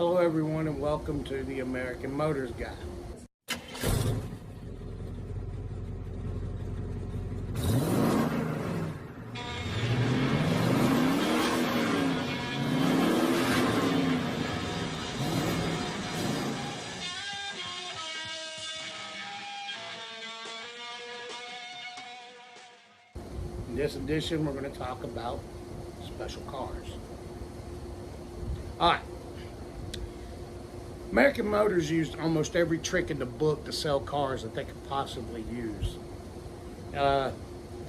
Hello everyone and welcome to the American Motors Guy. In this edition we're going to talk about special cars. Alright. American Motors used almost every trick in the book to sell cars that they could possibly use.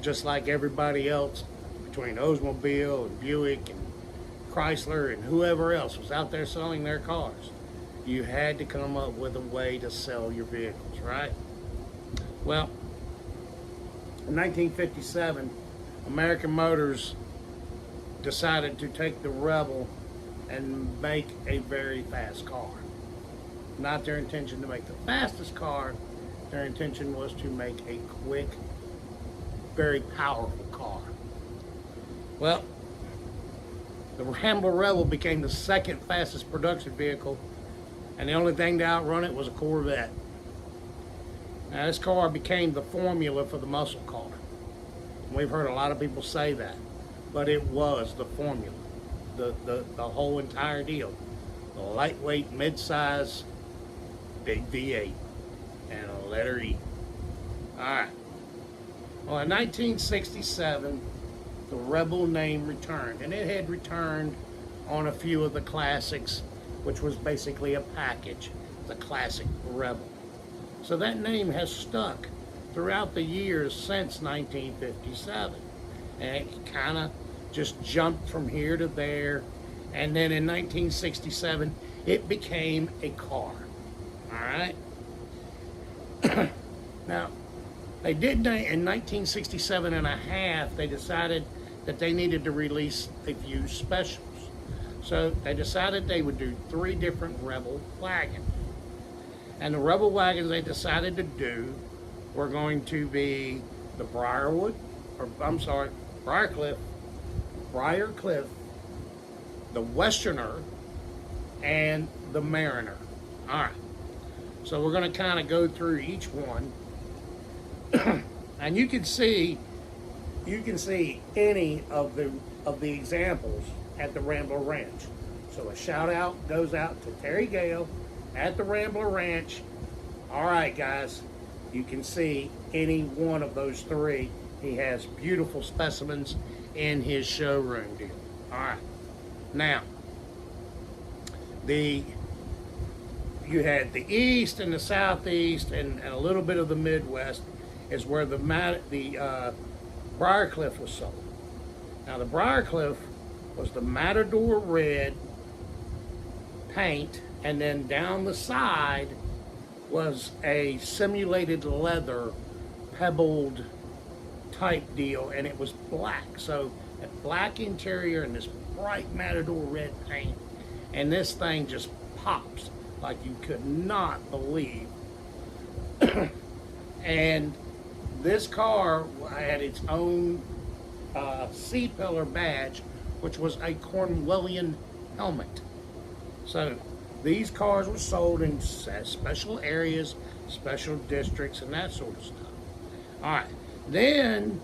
Just like everybody else, between Oldsmobile and Buick and Chrysler and whoever else was out there selling their cars, you had to come up with a way to sell your vehicles, right? Well, in 1957, American Motors decided to take the Rebel and make a very fast car. Not their intention to make the fastest car, their intention was to make a quick, very powerful car. Well, the Rambler Rebel became the second fastest production vehicle, and the only thing to outrun it was a Corvette. Now this car became the formula for the muscle car. We've heard a lot of people say that, but it was the formula, the whole entire deal. The lightweight, mid-size, big V8, and a letter E. Alright. Well, in 1967, the Rebel name returned, and it had returned on a few of the classics, which was basically a package, the classic Rebel. So that name has stuck throughout the years since 1957, and it kind of just jumped from here to there, and then in 1967 it became a car. All right. Now, they did in 1967 and a half, they decided that they needed to release a few specials. So they decided they would do 3 different Rebel wagons. And the Rebel wagons they decided to do were going to be the Briarcliff, the Westerner, and the Mariner. All right. So we're going to kind of go through each one, and you can see any of the examples at the Rambler Ranch. So a shout out goes out to Terry Gale at the Rambler Ranch. All right, guys, you can see any one of those 3. He has beautiful specimens in his showroom deal. All right, now you had the east and the southeast and a little bit of the Midwest is where the Briarcliff was sold. Now the Briarcliff was the Matador red paint, and then down the side was a simulated leather pebbled type deal, and it was black. So a black interior and this bright Matador red paint, and this thing just pops like you could not believe. And this car had its own C-pillar badge, which was a Cornwellian helmet. So these cars were sold in special areas, special districts, and that sort of stuff. All right, then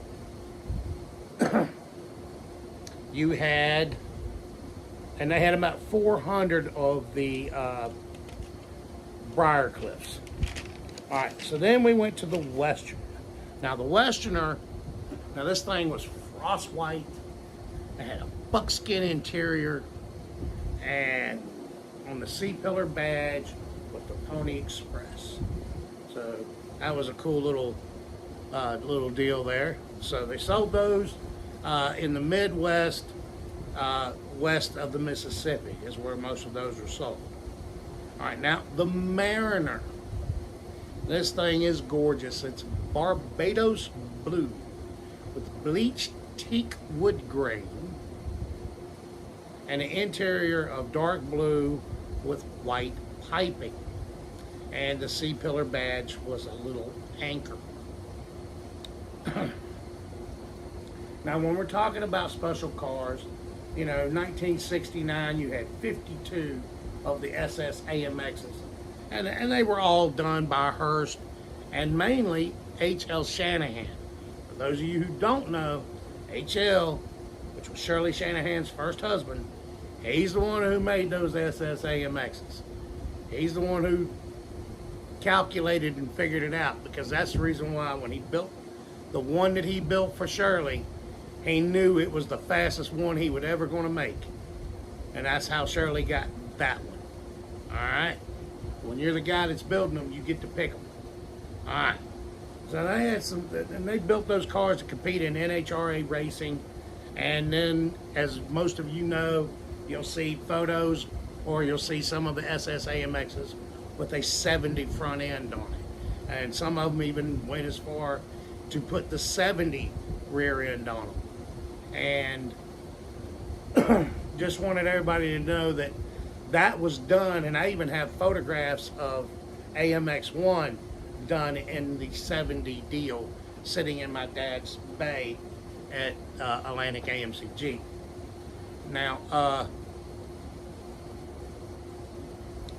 you had, and they had about 400 of the Briarcliffs. All right, so then we went to the Westerner. Now the Westerner, now this thing was frost white. It had a buckskin interior, and on the C-pillar badge with the Pony Express. So that was a cool little deal there. So they sold those in the Midwest, west of the Mississippi is where most of those were sold. All right, now the Mariner. This thing is gorgeous. It's Barbados blue with bleached teak wood grain and an interior of dark blue with white piping. And the C-pillar badge was a little anchor. Now, when we're talking about special cars, you know, 1969, you had 52 of the SS AMXs. And they were all done by Hearst and mainly H.L. Shanahan. For those of you who don't know, H.L., which was Shirley Shanahan's first husband, he's the one who made those SS AMXs. He's the one who calculated and figured it out, because that's the reason why when he built the one that he built for Shirley, he knew it was the fastest one he would ever going to make. And that's how Shirley got that one. All right? When you're the guy that's building them, you get to pick them. All right. So they had some, and they built those cars to compete in NHRA racing. And then, as most of you know, you'll see photos or you'll see some of the SS AMXs with a 70 front end on it. And some of them even went as far to put the 70 rear end on them. And just wanted everybody to know that that was done, and I even have photographs of AMX1 done in the 70 deal sitting in my dad's bay at Atlantic AMCG. Now,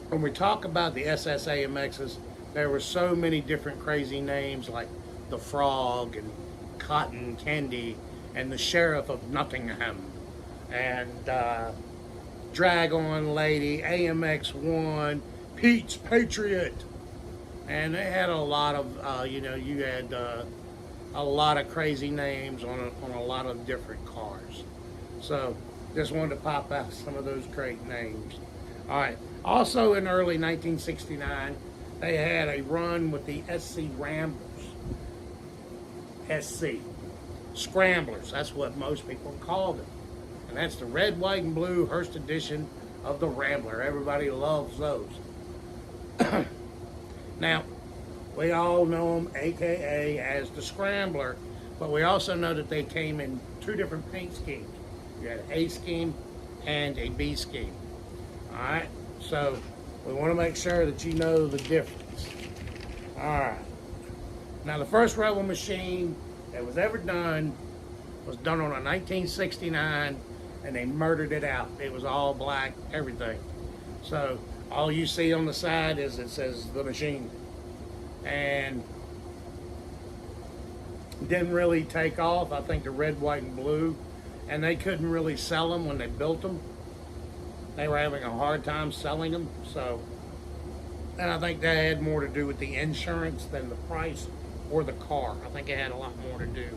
when we talk about the SS AMXs, there were so many different crazy names like the Frog and Cotton Candy and the Sheriff of Nottingham and Drag-On Lady, AMX1, Pete's Patriot. And they had a lot of, you had a lot of crazy names on a lot of different cars. So just wanted to pop out some of those great names. All right. Also in early 1969, they had a run with the SC Ramblers. SC. Scramblers. That's what most people call them. And that's the red, white, and blue Hearst edition of the Rambler. Everybody loves those. Now, we all know them, AKA, as the Scrambler, but we also know that they came in two different paint schemes. You had an A scheme and a B scheme. All right, so we want to make sure that you know the difference. All right. Now, the first Rebel machine that was ever done was done on a 1969, and they murdered it out. It was all black, everything. So all you see on the side is it says the machine. And didn't really take off. I think the red, white, and blue. And they couldn't really sell them when they built them. They were having a hard time selling them. So, and I think that had more to do with the insurance than the price or the car. I think it had a lot more to do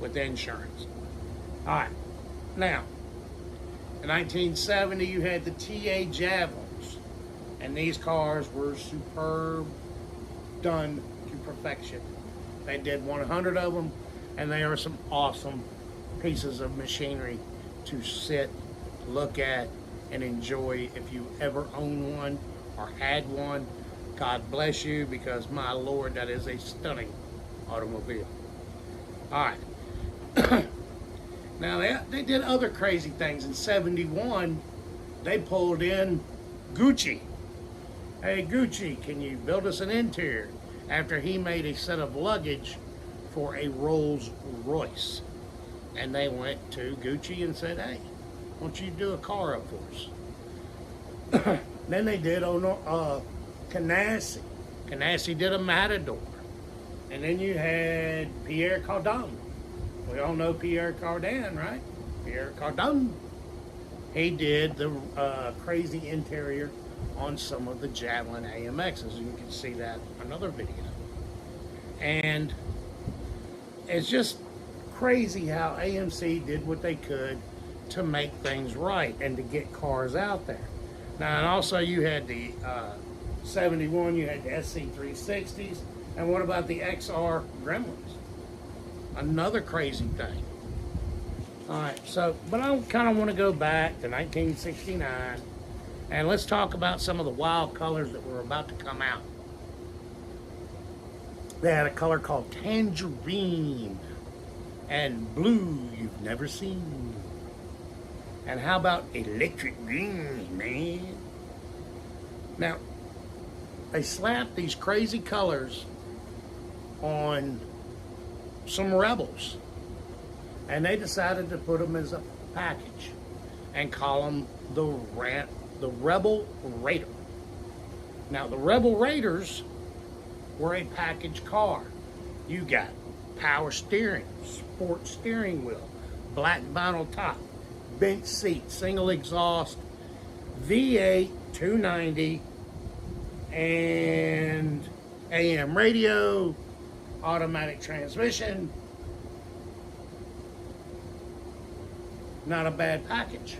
with insurance. All right. Now, in 1970, you had the TA Javlins. And these cars were superb, done to perfection. They did 100 of them, and they are some awesome pieces of machinery to sit, look at, and enjoy. If you ever own one or had one, God bless you, because my Lord, that is a stunning automobile. All right. Now, they did other crazy things. In 71, they pulled in Gucci. Hey, Gucci, can you build us an interior? After he made a set of luggage for a Rolls Royce. And they went to Gucci and said, hey, why don't you do a car up for us? Then they did Canassi. Canassi did a Matador. And then you had Pierre Cardin. We all know Pierre Cardin, right? Pierre Cardin. He did the crazy interior on some of the Javelin AMXs. You can see that in another video. And it's just crazy how AMC did what they could to make things right and to get cars out there. Now, and also you had the 71, you had the SC360s, and what about the XR Gremlins? Another crazy thing. All right, so, but I kind of want to go back to 1969, and let's talk about some of the wild colors that were about to come out. They had a color called tangerine and blue you've never seen. And how about electric green, man? Now, they slapped these crazy colors on some Rebels, and they decided to put them as a package and call them the Rebel Raider. Now, the Rebel Raiders were a package car. You got power steering, sport steering wheel, black vinyl top, bench seat, single exhaust, V8 290, and AM radio, automatic transmission. Not a bad package.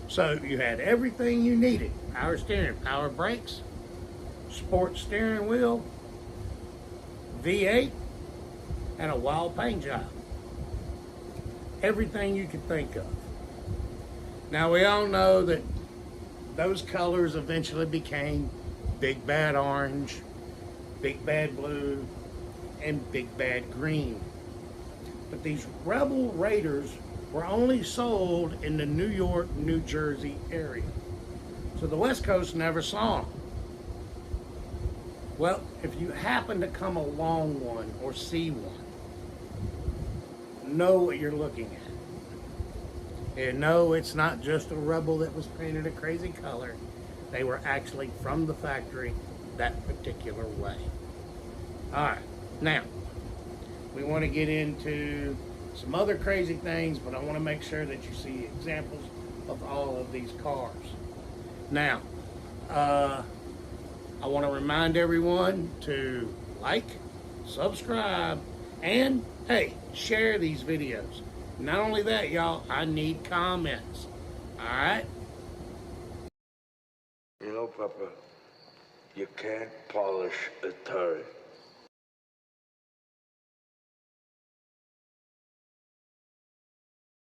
So you had everything you needed. Power steering, power brakes, sport steering wheel, V8, and a wild paint job. Everything you could think of. Now we all know that those colors eventually became Big Bad Orange, Big Bad Blue, and Big Bad Green. But these Rebel Raiders were only sold in the New York, New Jersey area. So the West Coast never saw them. Well, if you happen to come along one or see one, know what you're looking at. And no, it's not just a Rebel that was painted a crazy color. They were actually from the factory that particular way. All right, now we want to get into some other crazy things, but I want to make sure that you see examples of all of these cars. Now, I want to remind everyone to like, subscribe, and hey, share these videos. Not only that, y'all, I need comments. All right? You know, Papa, you can't polish a turd.